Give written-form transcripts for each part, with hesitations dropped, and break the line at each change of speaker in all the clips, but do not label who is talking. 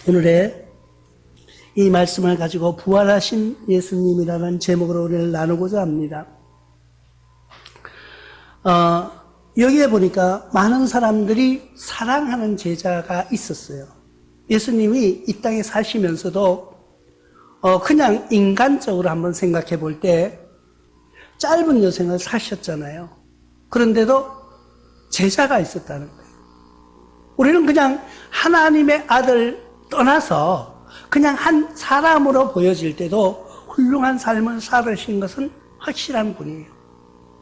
오늘의 이 말씀을 가지고 부활하신 예수님이라는 제목으로 오늘 나누고자 합니다. 여기에 보니까 많은 사람들이 사랑하는 제자가 있었어요. 예수님이 이 땅에 사시면서도 그냥 인간적으로 한번 생각해 볼 때 짧은 여생을 사셨잖아요. 그런데도 제자가 있었다는 거예요. 우리는 그냥 하나님의 아들 떠나서 그냥 한 사람으로 보여질 때도 훌륭한 삶을 살으신 것은 확실한 분이에요.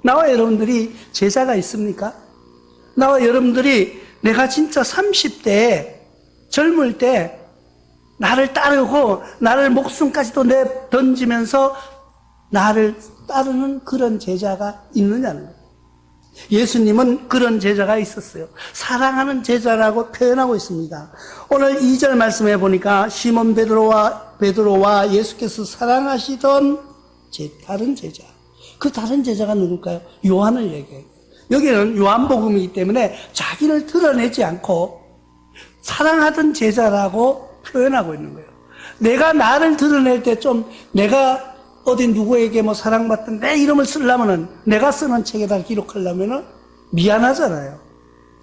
나와 여러분들이 제자가 있습니까? 나와 여러분들이 내가 진짜 30대에 젊을 때 나를 따르고 나를 목숨까지도 내던지면서 나를 따르는 그런 제자가 있느냐는 거예요. 예수님은 그런 제자가 있었어요. 사랑하는 제자라고 표현하고 있습니다. 오늘 2절 말씀해 보니까 시몬 베드로와 예수께서 사랑하시던 다른 제자. 그 다른 제자가 누굴까요? 요한을 얘기해요. 여기는 요한복음이기 때문에 자기를 드러내지 않고 사랑하던 제자라고 표현하고 있는 거예요. 내가 나를 드러낼 때 좀 내가 어디 누구에게 뭐 사랑받던 내 이름을 쓰려면은 내가 쓰는 책에다 기록하려면은 미안하잖아요.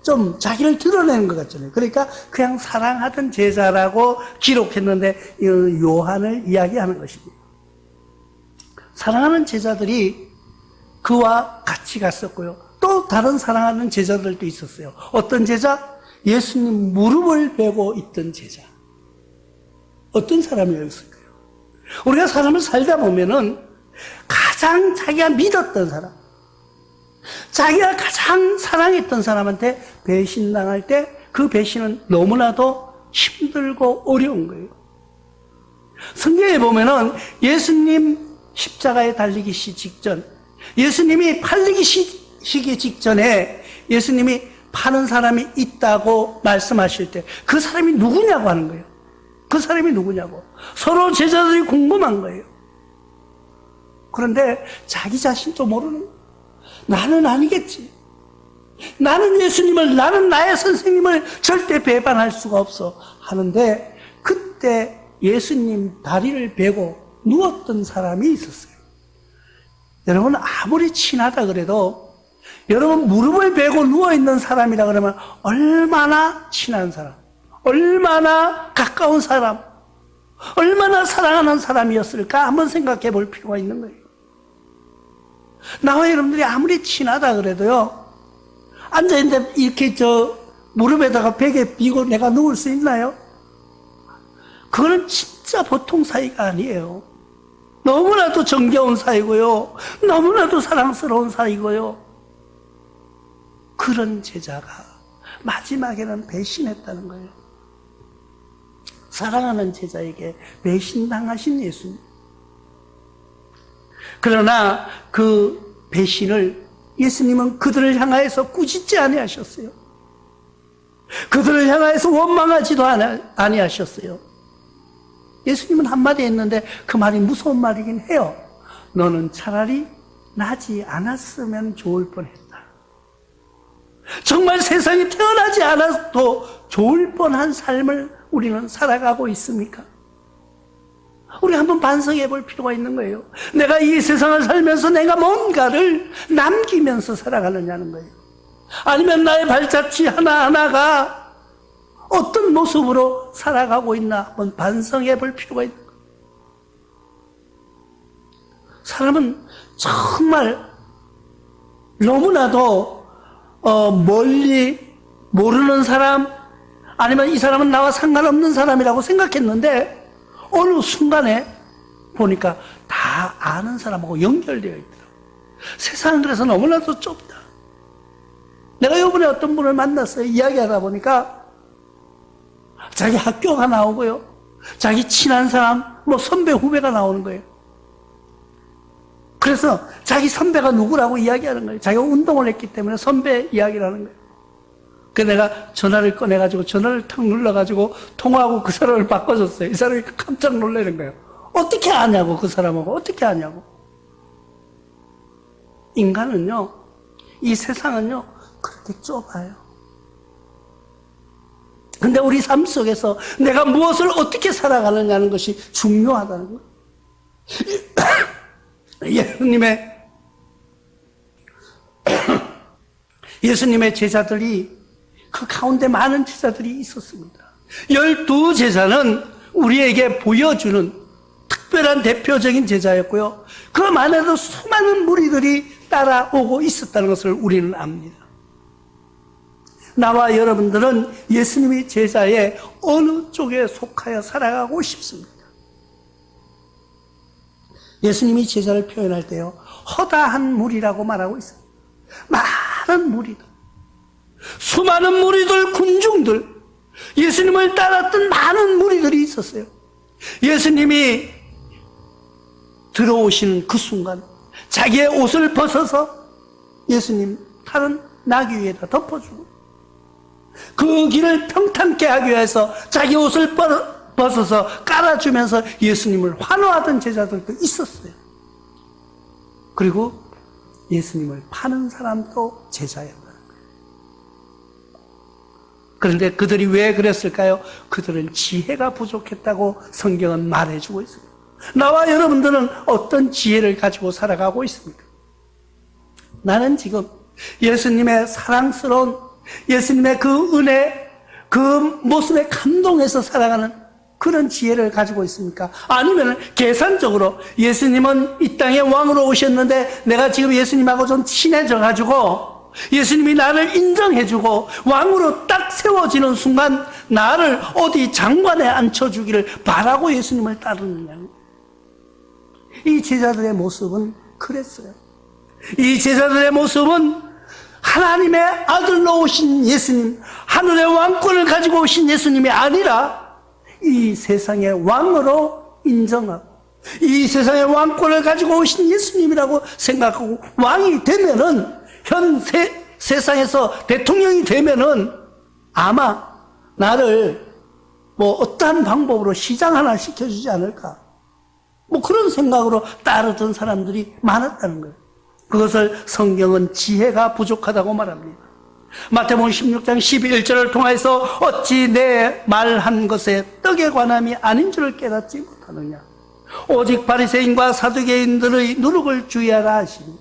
좀 자기를 드러내는 것 같잖아요. 그러니까 그냥 사랑하던 제자라고 기록했는데 요한을 이야기하는 것입니다. 사랑하는 제자들이 그와 같이 갔었고요. 또 다른 사랑하는 제자들도 있었어요. 어떤 제자? 예수님 무릎을 베고 있던 제자. 어떤 사람이었을까요? 우리가 사람을 살다 보면은 가장 자기가 믿었던 사람, 자기가 가장 사랑했던 사람한테 배신당할 때 그 배신은 너무나도 힘들고 어려운 거예요. 성경에 보면은 예수님 십자가에 달리기 직전, 예수님이 팔리기 직전에 예수님이 파는 사람이 있다고 말씀하실 때 그 사람이 누구냐고 하는 거예요. 그 사람이 누구냐고. 서로 제자들이 궁금한 거예요. 그런데 자기 자신도 모르는 거예요. 나는 아니겠지. 나는 예수님을, 나는 나의 선생님을 절대 배반할 수가 없어. 하는데 그때 예수님 다리를 베고 누웠던 사람이 있었어요. 여러분 아무리 친하다 그래도 여러분 무릎을 베고 누워있는 사람이라 그러면 얼마나 친한 사람, 얼마나 가까운 사람, 얼마나 사랑하는 사람이었을까 한번 생각해 볼 필요가 있는 거예요. 나와 여러분들이 아무리 친하다 그래도요, 앉아있는데 이렇게 무릎에다가 베개 비고 내가 누울 수 있나요? 그거는 진짜 보통 사이가 아니에요. 너무나도 정겨운 사이고요, 너무나도 사랑스러운 사이고요. 그런 제자가 마지막에는 배신했다는 거예요. 사랑하는 제자에게 배신당하신 예수님. 그러나 그 배신을 예수님은 그들을 향하여서 꾸짖지 아니하셨어요. 그들을 향하여서 원망하지도 아니하셨어요. 예수님은 한마디 했는데 그 말이 무서운 말이긴 해요. 너는 차라리 나지 않았으면 좋을 뻔했다. 정말 세상에 태어나지 않아도 좋을 뻔한 삶을 우리는 살아가고 있습니까? 우리 한번 반성해 볼 필요가 있는 거예요. 내가 이 세상을 살면서 내가 뭔가를 남기면서 살아가느냐는 거예요. 아니면 나의 발자취 하나하나가 어떤 모습으로 살아가고 있나 한번 반성해 볼 필요가 있는 거예요. 사람은 정말 너무나도 멀리 모르는 사람, 아니면 이 사람은 나와 상관없는 사람이라고 생각했는데 어느 순간에 보니까 다 아는 사람하고 연결되어 있더라고요. 세상은 그래서 너무나도 좁다. 내가 이번에 어떤 분을 만났어요. 이야기하다 보니까 자기 학교가 나오고요, 자기 친한 사람, 선배 후배가 나오는 거예요. 그래서 자기 선배가 누구라고 이야기하는 거예요. 자기가 운동을 했기 때문에 선배 이야기를 하는 거예요. 그래서 내가 전화를 꺼내가지고 전화를 탁 눌러가지고 통화하고 그 사람을 바꿔줬어요. 이 사람이 깜짝 놀라는 거예요. 어떻게 아냐고, 그 사람하고 어떻게 아냐고. 인간은요, 이 세상은요 그렇게 좁아요. 근데 우리 삶 속에서 내가 무엇을 어떻게 살아가느냐는 것이 중요하다는 거예요. 예수님의 제자들이, 그 가운데 많은 제자들이 있었습니다. 12제자는 우리에게 보여주는 특별한 대표적인 제자였고요. 그 안에도 수많은 무리들이 따라오고 있었다는 것을 우리는 압니다. 나와 여러분들은 예수님의 제자의 어느 쪽에 속하여 살아가고 싶습니다. 예수님이 제자를 표현할 때요, 허다한 무리라고 말하고 있습니다. 많은 무리들, 수많은 무리들, 군중들, 예수님을 따랐던 많은 무리들이 있었어요. 예수님이 들어오시는 그 순간 자기의 옷을 벗어서 예수님 타는 나귀 위에다 덮어주고, 그 길을 평탄케 하기 위해서 자기 옷을 벗어서 깔아주면서 예수님을 환호하던 제자들도 있었어요. 그리고 예수님을 파는 사람도 제자였다는 거예요. 그런데 그들이 왜 그랬을까요? 그들은 지혜가 부족했다고 성경은 말해주고 있습니다. 나와 여러분들은 어떤 지혜를 가지고 살아가고 있습니까? 나는 지금 예수님의 사랑스러운, 예수님의 그 은혜, 그 모습에 감동해서 살아가는 그런 지혜를 가지고 있습니까? 아니면 계산적으로 예수님은 이 땅에 왕으로 오셨는데 내가 지금 예수님하고 좀 친해져 가지고 예수님이 나를 인정해주고 왕으로 딱 세워지는 순간 나를 어디 장관에 앉혀주기를 바라고 예수님을 따르느냐. 이 제자들의 모습은 그랬어요. 이 제자들의 모습은 하나님의 아들로 오신 예수님, 하늘의 왕권을 가지고 오신 예수님이 아니라 이 세상의 왕으로 인정하고 이 세상의 왕권을 가지고 오신 예수님이라고 생각하고 왕이 되면은, 현 세상에서 대통령이 되면은 아마 나를 뭐 어떠한 방법으로 시장 하나 시켜주지 않을까, 뭐 그런 생각으로 따르던 사람들이 많았다는 거예요. 그것을 성경은 지혜가 부족하다고 말합니다. 마태복음 16장 11절을 통해서 어찌 내 말한 것에 떡에 관함이 아닌 줄을 깨닫지 못하느냐. 오직 바리새인과 사두개인들의 누룩을 주의하라 하시니.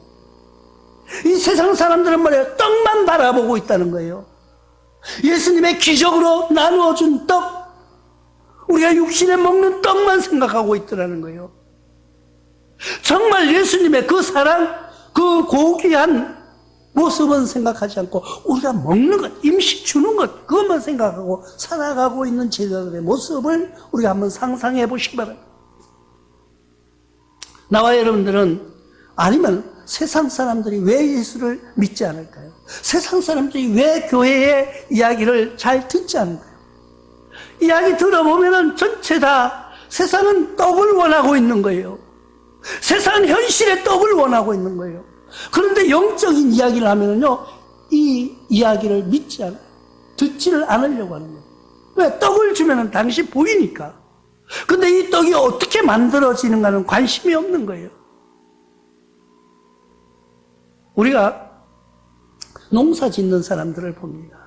이 세상 사람들은 말이에요, 떡만 바라보고 있다는 거예요. 예수님의 기적으로 나누어준 떡, 우리가 육신에 먹는 떡만 생각하고 있더라는 거예요. 정말 예수님의 그 사랑, 그 고귀한 모습은 생각하지 않고 우리가 먹는 것, 임시 주는 것, 그것만 생각하고 살아가고 있는 제자들의 모습을 우리가 한번 상상해 보시기 바랍니다. 나와 여러분들은, 아니면 세상 사람들이 왜 예수를 믿지 않을까요? 세상 사람들이 왜 교회의 이야기를 잘 듣지 않을까요? 이야기 들어보면은 전체 다 세상은 떡을 원하고 있는 거예요. 세상은 현실의 떡을 원하고 있는 거예요. 그런데 영적인 이야기를 하면은요, 이 이야기를 믿지 않아요. 듣지를 않으려고 하는 거예요. 왜? 떡을 주면은 당시 보이니까. 근데 이 떡이 어떻게 만들어지는가는 관심이 없는 거예요. 우리가 농사 짓는 사람들을 봅니다.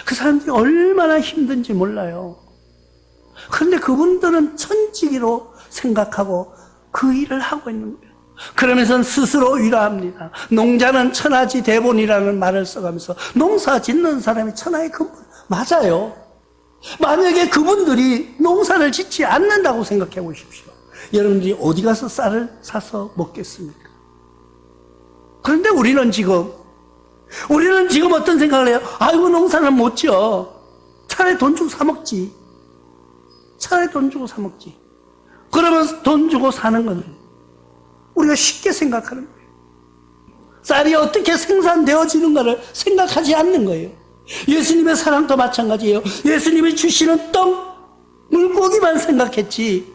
그 사람들이 얼마나 힘든지 몰라요. 그런데 그분들은 천지기로 생각하고 그 일을 하고 있는 거예요. 그러면서 스스로 위로합니다. 농자는 천하지 대본이라는 말을 써가면서 농사 짓는 사람이 천하의 근본. 맞아요. 만약에 그분들이 농사를 짓지 않는다고 생각해 보십시오. 여러분들이 어디 가서 쌀을 사서 먹겠습니까? 그런데 우리는 지금 어떤 생각을 해요? 아이고, 농사는 못 지어. 차라리 돈 주고 사 먹지. 그러면서 돈 주고 사는 건 우리가 쉽게 생각하는 거예요. 쌀이 어떻게 생산되어지는가를 생각하지 않는 거예요. 예수님의 사랑도 마찬가지예요. 예수님이 주시는 떡, 물고기만 생각했지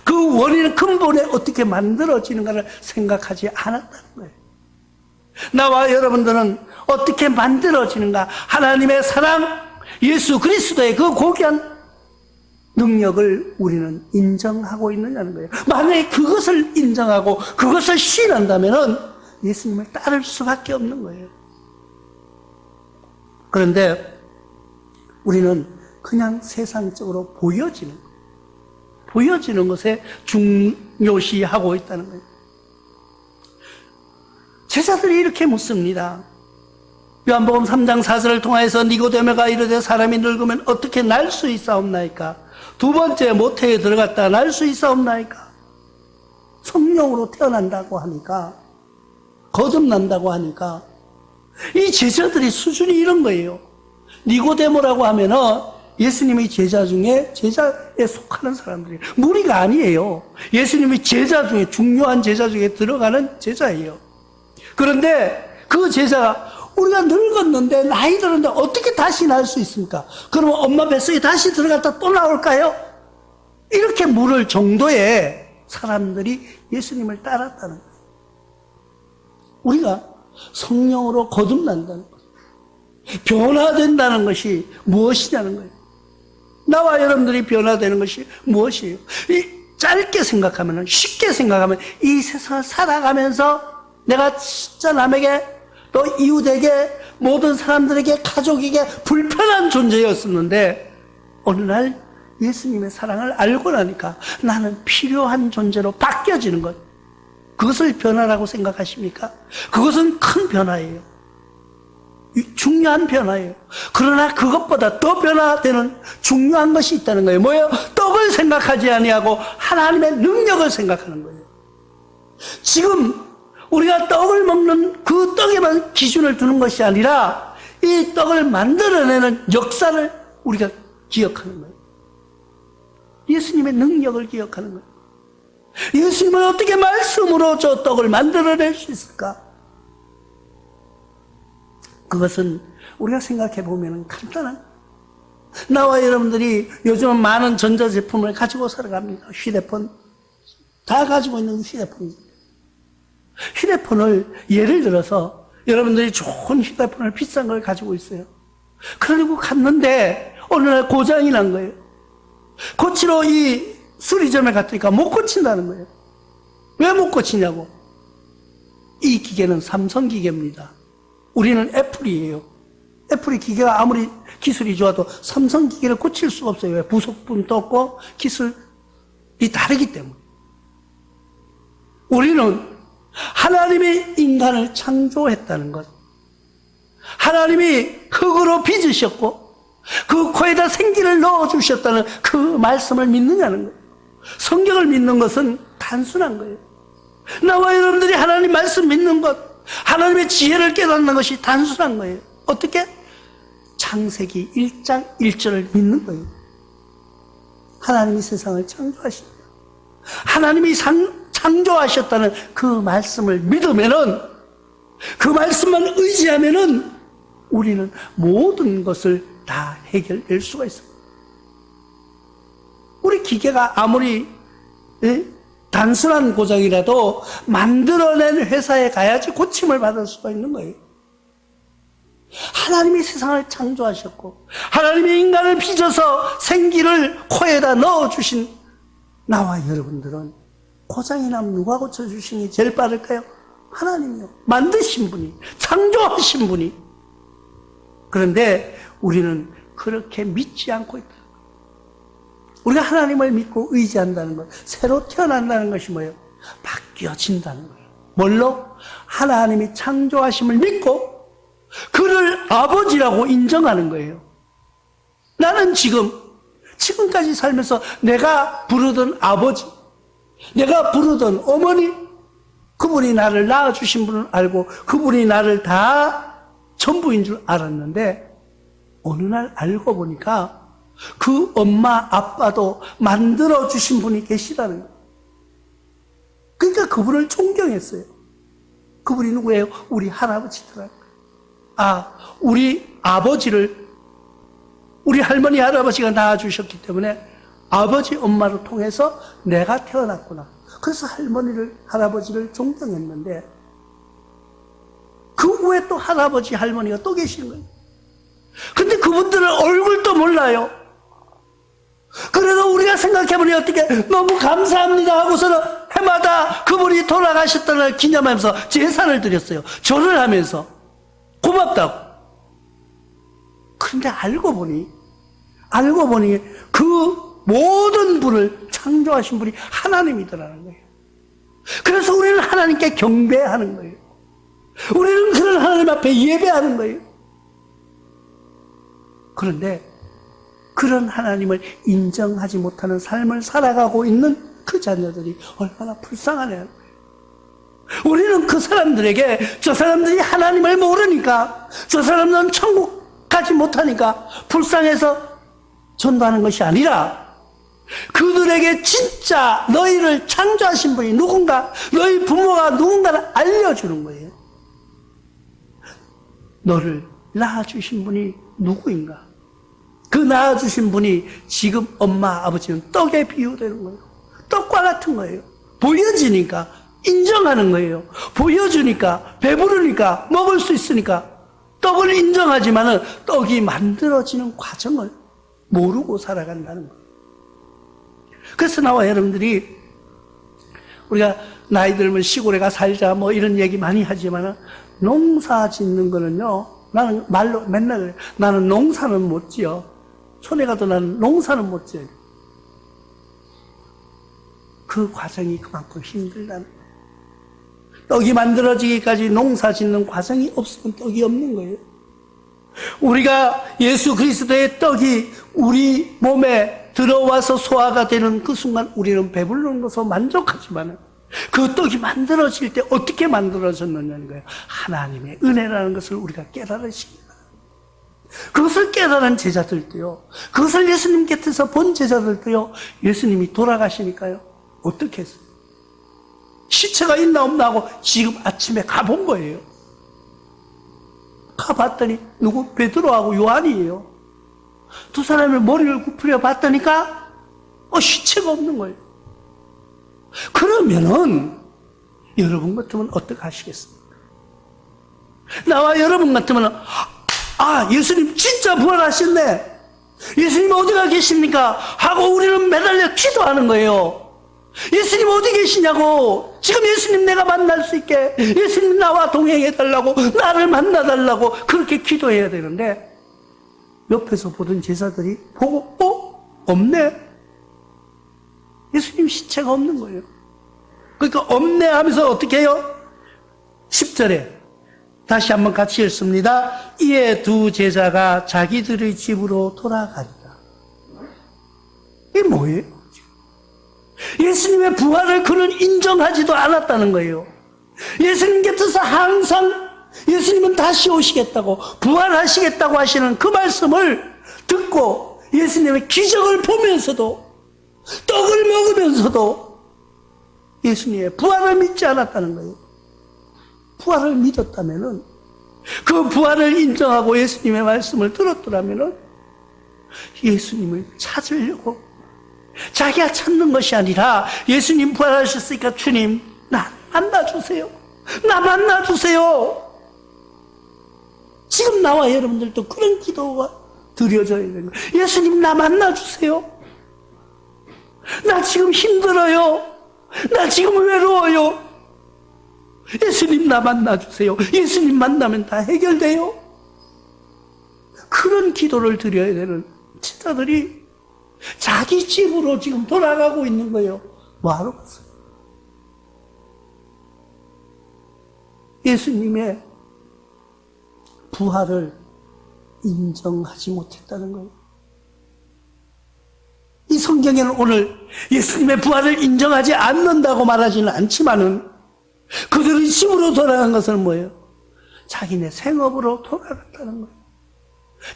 그 원인은 근본에 어떻게 만들어지는가를 생각하지 않았다는 거예요. 나와 여러분들은 어떻게 만들어지는가, 하나님의 사랑, 예수 그리스도의 그 고귀한 능력을 우리는 인정하고 있느냐는 거예요. 만약에 그것을 인정하고 그것을 시인한다면 예수님을 따를 수밖에 없는 거예요. 그런데 우리는 그냥 세상적으로 보여지는 거예요. 보여지는 것에 중요시하고 있다는 거예요. 제자들이 이렇게 묻습니다. 요한복음 3장 4절을 통해서 니고데모가 이르되 사람이 늙으면 어떻게 날 수 있사옵나이까? 두 번째 모태에 들어갔다 날 수 있사옵나이까? 성령으로 태어난다고 하니까, 거듭난다고 하니까 이 제자들이 수준이 이런 거예요. 니고데모라고 하면은 예수님의 제자 중에 제자에 속하는 사람들이에요. 무리가 아니에요. 예수님의 제자 중에, 중요한 제자 중에 들어가는 제자예요. 그런데 그 제자가 우리가 늙었는데 나이 들었는데 어떻게 다시 날 수 있습니까? 그러면 엄마 뱃속에 다시 들어갔다 또 나올까요? 이렇게 물을 정도의 사람들이 예수님을 따랐다는 거예요. 우리가 성령으로 거듭난다는 것, 변화된다는 것이 무엇이냐는 거예요. 나와 여러분들이 변화되는 것이 무엇이에요? 짧게 생각하면, 쉽게 생각하면 이 세상을 살아가면서 내가 진짜 남에게 또 이웃에게 모든 사람들에게 가족에게 불편한 존재였었는데 어느 날 예수님의 사랑을 알고 나니까 나는 필요한 존재로 바뀌어지는 것, 그것을 변화라고 생각하십니까? 그것은 큰 변화예요. 중요한 변화예요. 그러나 그것보다 더 변화되는 중요한 것이 있다는 거예요. 뭐예요? 떡을 생각하지 아니하고 하나님의 능력을 생각하는 거예요. 지금 우리가 떡을 먹는 그 떡에만 기준을 두는 것이 아니라 이 떡을 만들어내는 역사를 우리가 기억하는 거예요. 예수님의 능력을 기억하는 거예요. 예수님은 어떻게 말씀으로 저 떡을 만들어낼 수 있을까? 그것은 우리가 생각해 보면 간단한, 나와 여러분들이 요즘은 많은 전자제품을 가지고 살아갑니다. 휴대폰, 다 가지고 있는 휴대폰입니다. 휴대폰을 예를 들어서 여러분들이 좋은 휴대폰을 비싼 걸 가지고 있어요. 그리고 갔는데 어느 날 고장이 난 거예요. 고치러 이 수리점에 갔더니까 못 고친다는 거예요. 왜 못 고치냐고. 이 기계는 삼성 기계입니다. 우리는 애플이에요. 애플이 기계가 아무리 기술이 좋아도 삼성 기계를 고칠 수가 없어요. 왜? 부속품도 없고 기술이 다르기 때문에. 우리는 하나님이 인간을 창조했다는 것, 하나님이 흙으로 빚으셨고 그 코에다 생기를 넣어주셨다는 그 말씀을 믿느냐는 거예요. 성경을 믿는 것은 단순한 거예요. 나와 여러분들이 하나님 말씀 믿는 것, 하나님의 지혜를 깨닫는 것이 단순한 거예요. 어떻게? 창세기 1장 1절을 믿는 거예요. 하나님이 세상을 창조하십니다. 하나님이 창조하셨다는 그 말씀을 믿으면은, 그 말씀만 의지하면은 우리는 모든 것을 다 해결될 수가 있습니다. 우리 기계가 아무리 단순한 고장이라도 만들어낸 회사에 가야지 고침을 받을 수가 있는 거예요. 하나님이 세상을 창조하셨고 하나님이 인간을 빚어서 생기를 코에다 넣어주신 나와 여러분들은 고장이 나면 누가 고쳐주시니 제일 빠를까요? 하나님이요. 만드신 분이, 창조하신 분이. 그런데 우리는 그렇게 믿지 않고 있다. 우리가 하나님을 믿고 의지한다는 것, 새로 태어난다는 것이 뭐예요? 바뀌어진다는 거예요. 뭘로? 하나님이 창조하심을 믿고 그를 아버지라고 인정하는 거예요. 나는 지금까지 살면서 내가 부르던 아버지, 내가 부르던 어머니, 그분이 나를 낳아주신 분을 알고 그분이 나를 다 전부인 줄 알았는데 어느 날 알고 보니까 그 엄마 아빠도 만들어주신 분이 계시다는 거예요. 그러니까 그분을 존경했어요. 그분이 누구예요? 우리 할아버지더라고요. 우리 아버지를, 우리 할머니 할아버지가 낳아주셨기 때문에 아버지 엄마를 통해서 내가 태어났구나. 그래서 할머니를, 할아버지를 존경했는데 그 후에 또 할아버지 할머니가 또 계시는 거예요. 근데 그분들은 얼굴도 몰라요. 그래도 우리가 생각해보니 어떻게 너무 감사합니다 하고서는 해마다 그분이 돌아가셨다는 걸 기념하면서 제사를 드렸어요. 절을 하면서 고맙다고. 그런데 알고 보니 알고 보니 그 모든 불을 창조하신 분이 하나님이더라는 거예요. 그래서 우리는 하나님께 경배하는 거예요. 우리는 그런 하나님 앞에 예배하는 거예요. 그런데 그런 하나님을 인정하지 못하는 삶을 살아가고 있는 그 자녀들이 얼마나 불쌍하냐는 거예요. 우리는 그 사람들에게 저 사람들이 하나님을 모르니까, 저 사람들은 천국 가지 못하니까 불쌍해서 전도하는 것이 아니라, 그들에게 진짜 너희를 창조하신 분이 누군가, 너희 부모가 누군가를 알려주는 거예요. 너를 낳아주신 분이 누구인가? 그 낳아주신 분이 지금 엄마, 아버지는 떡에 비유되는 거예요. 떡과 같은 거예요. 보여지니까 인정하는 거예요. 보여주니까, 배부르니까, 먹을 수 있으니까 떡을 인정하지만은 떡이 만들어지는 과정을 모르고 살아간다는 거예요. 그래서 나와 여러분들이, 우리가 나이 들면 시골에 가 살자 뭐 이런 얘기 많이 하지만은, 농사 짓는 거는요, 나는 말로 맨날 그래요. 나는 농사는 못 지어. 촌에 가도 나는 농사는 못 지어요. 그 과정이 그만큼 힘들다는 거예요. 떡이 만들어지기까지 농사 짓는 과정이 없으면 떡이 없는 거예요. 우리가 예수 그리스도의 떡이 우리 몸에 들어와서 소화가 되는 그 순간 우리는 배부른 것으로 만족하지만, 그 떡이 만들어질 때 어떻게 만들어졌느냐는 거예요. 하나님의 은혜라는 것을 우리가 깨달으시기 바랍니다. 그것을 깨달은 제자들도요, 그것을 예수님 곁에서 본 제자들도요, 예수님이 돌아가시니까요, 어떻게 했어요? 시체가 있나 없나 하고 지금 아침에 가본 거예요. 가봤더니 누구? 베드로하고 요한이에요. 두 사람의 머리를 굽히려 봤더니까 시체가 없는 거예요. 그러면은 여러분 같으면 어떻게 하시겠습니까? 나와 여러분 같으면 예수님 진짜 부활하셨네, 예수님 어디가 계십니까? 하고 우리는 매달려 기도하는 거예요. 예수님 어디 계시냐고, 지금 예수님 내가 만날 수 있게 예수님 나와 동행해달라고, 나를 만나달라고 그렇게 기도해야 되는데, 옆에서 보던 제자들이 보고 없네, 예수님 시체가 없는 거예요. 그러니까 없네 하면서 어떻게 해요? 10절에 다시 한번 같이 읽습니다. 이에 두 제자가 자기들의 집으로 돌아가니라. 이게 뭐예요? 예수님의 부활을 그는 인정하지도 않았다는 거예요. 예수님 곁에서 항상 예수님은 다시 오시겠다고, 부활하시겠다고 하시는 그 말씀을 듣고 예수님의 기적을 보면서도, 떡을 먹으면서도 예수님의 부활을 믿지 않았다는 거예요. 부활을 믿었다면은, 그 부활을 인정하고 예수님의 말씀을 들었더라면은 예수님을 찾으려고, 자기가 찾는 것이 아니라 예수님 부활하셨으니까 주님 나 만나주세요, 나 만나주세요. 지금 나와 여러분들도 그런 기도가 드려져야 되는 거예요. 예수님 나 만나주세요, 나 지금 힘들어요, 나 지금 외로워요, 예수님 나 만나주세요. 예수님 만나면 다 해결돼요. 그런 기도를 드려야 되는 제자들이 자기 집으로 지금 돌아가고 있는 거예요. 뭐하러 갔어요? 예수님의 부활을 인정하지 못했다는 거예요. 이 성경에는 오늘 예수님의 부활을 인정하지 않는다고 말하지는 않지만은, 그들의 집으로 돌아간 것은 뭐예요? 자기네 생업으로 돌아갔다는 거예요.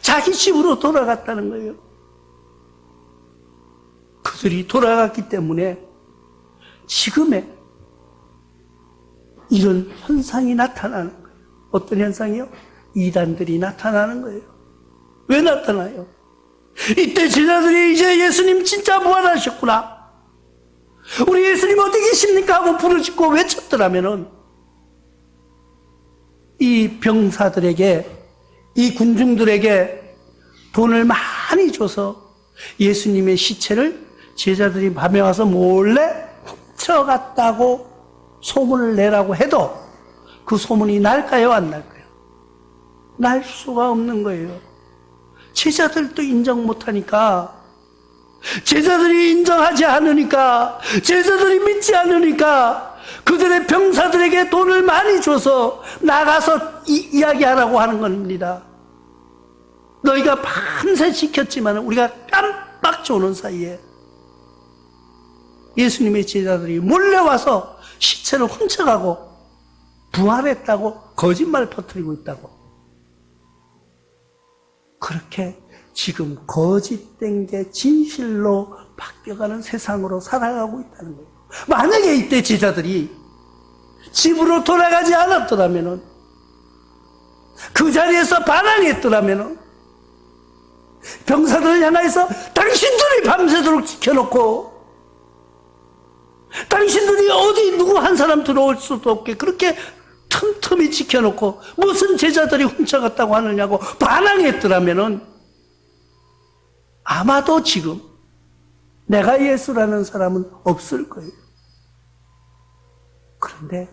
자기 집으로 돌아갔다는 거예요. 그들이 돌아갔기 때문에 지금의 이런 현상이 나타나는 거예요. 어떤 현상이요? 이단들이 나타나는 거예요. 왜 나타나요? 이때 제자들이 이제 예수님 진짜 부활하셨구나, 우리 예수님 어디 계십니까? 하고 부르짖고 외쳤더라면은, 이 병사들에게, 이 군중들에게 돈을 많이 줘서 예수님의 시체를 제자들이 밤에 와서 몰래 훔쳐갔다고 소문을 내라고 해도 그 소문이 날까요, 안 날까요? 날 수가 없는 거예요. 제자들도 인정 못하니까, 제자들이 인정하지 않으니까, 제자들이 믿지 않으니까 그들의 병사들에게 돈을 많이 줘서 나가서 이야기하라고 하는 겁니다. 너희가 밤새 지켰지만 우리가 깜빡 조는 사이에 예수님의 제자들이 몰래 와서 시체를 훔쳐가고 부활했다고 거짓말 퍼뜨리고 있다고. 그렇게 지금 거짓된 게 진실로 바뀌어가는 세상으로 살아가고 있다는 거예요. 만약에 이때 제자들이 집으로 돌아가지 않았더라면, 그 자리에서 반항했더라면, 병사들을 향해서 당신들이 밤새도록 지켜놓고 당신들이 어디 누구 한 사람 들어올 수도 없게 그렇게 틈틈이 지켜놓고 무슨 제자들이 훔쳐갔다고 하느냐고 반항했더라면 아마도 지금 내가 예수라는 사람은 없을 거예요. 그런데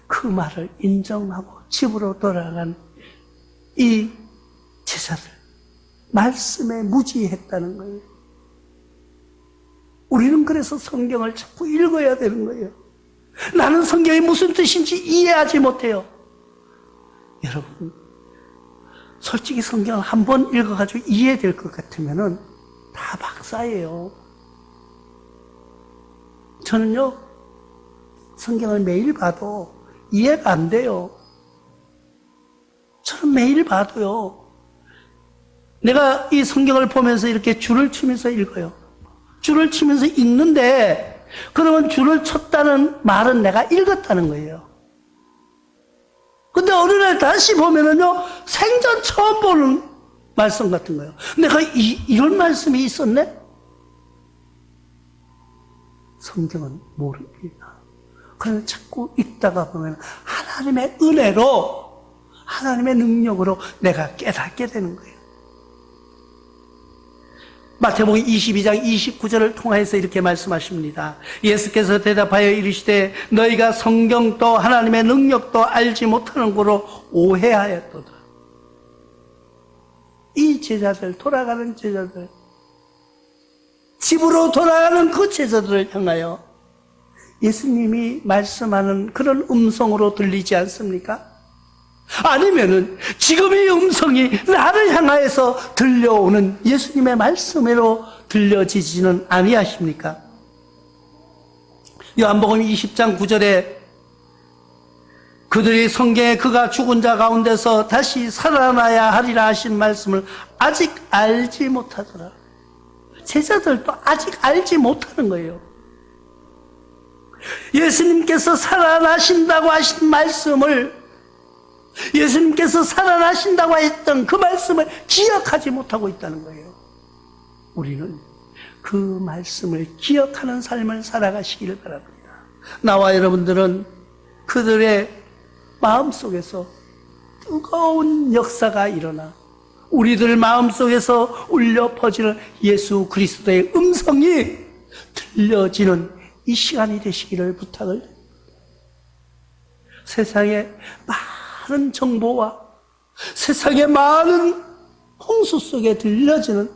그 말을 인정하고 집으로 돌아간 이 제자들, 말씀에 무지했다는 거예요. 우리는 그래서 성경을 자꾸 읽어야 되는 거예요. 나는 성경이 무슨 뜻인지 이해하지 못해요. 여러분, 솔직히 성경을 한번 읽어가지고 이해될 것 같으면은 다 박사예요. 저는요, 성경을 매일 봐도 이해가 안 돼요. 저는 매일 봐도요, 내가 이 성경을 보면서 이렇게 줄을 치면서 읽어요. 줄을 치면서 읽는데, 그러면 줄을 쳤다는 말은 내가 읽었다는 거예요. 근데 어느 날 다시 보면은요, 생전 처음 보는 말씀 같은 거예요. 내가 이런 말씀이 있었네? 성경은 모릅니다. 그래서 자꾸 읽다가 보면 하나님의 은혜로, 하나님의 능력으로 내가 깨닫게 되는 거예요. 마태복음 22장 29절을 통해서 이렇게 말씀하십니다. 예수께서 대답하여 이르시되 너희가 성경도 하나님의 능력도 알지 못하는 거로 오해하였도다. 이 제자들, 돌아가는 제자들, 집으로 돌아가는 그 제자들을 향하여 예수님이 말씀하는 그런 음성으로 들리지 않습니까? 아니면은 지금 이 음성이 나를 향하여서 들려오는 예수님의 말씀으로 들려지지는 아니하십니까? 요한복음 20장 9절에 그들이 성경에 그가 죽은 자 가운데서 다시 살아나야 하리라 하신 말씀을 아직 알지 못하더라. 제자들도 아직 알지 못하는 거예요. 예수님께서 살아나신다고 하신 말씀을, 예수님께서 살아나신다고 했던 그 말씀을 기억하지 못하고 있다는 거예요. 우리는 그 말씀을 기억하는 삶을 살아가시기를 바랍니다. 나와 여러분들은 그들의 마음속에서 뜨거운 역사가 일어나 우리들 마음속에서 울려 퍼지는 예수 그리스도의 음성이 들려지는 이 시간이 되시기를 부탁을 드립니다. 세상에 많은 정보와 세상에 많은 홍수 속에 들려지는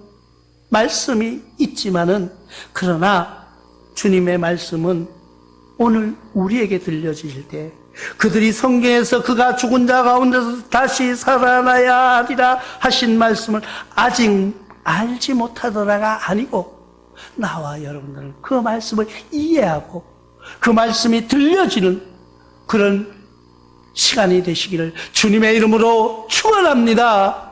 말씀이 있지만은, 그러나 주님의 말씀은 오늘 우리에게 들려지실 때 그들이 성경에서 그가 죽은 자 가운데서 다시 살아나야 하리라 하신 말씀을 아직 알지 못하더라가 아니고, 나와 여러분들은 그 말씀을 이해하고 그 말씀이 들려지는 그런 시간이 되시기를 주님의 이름으로 축원합니다.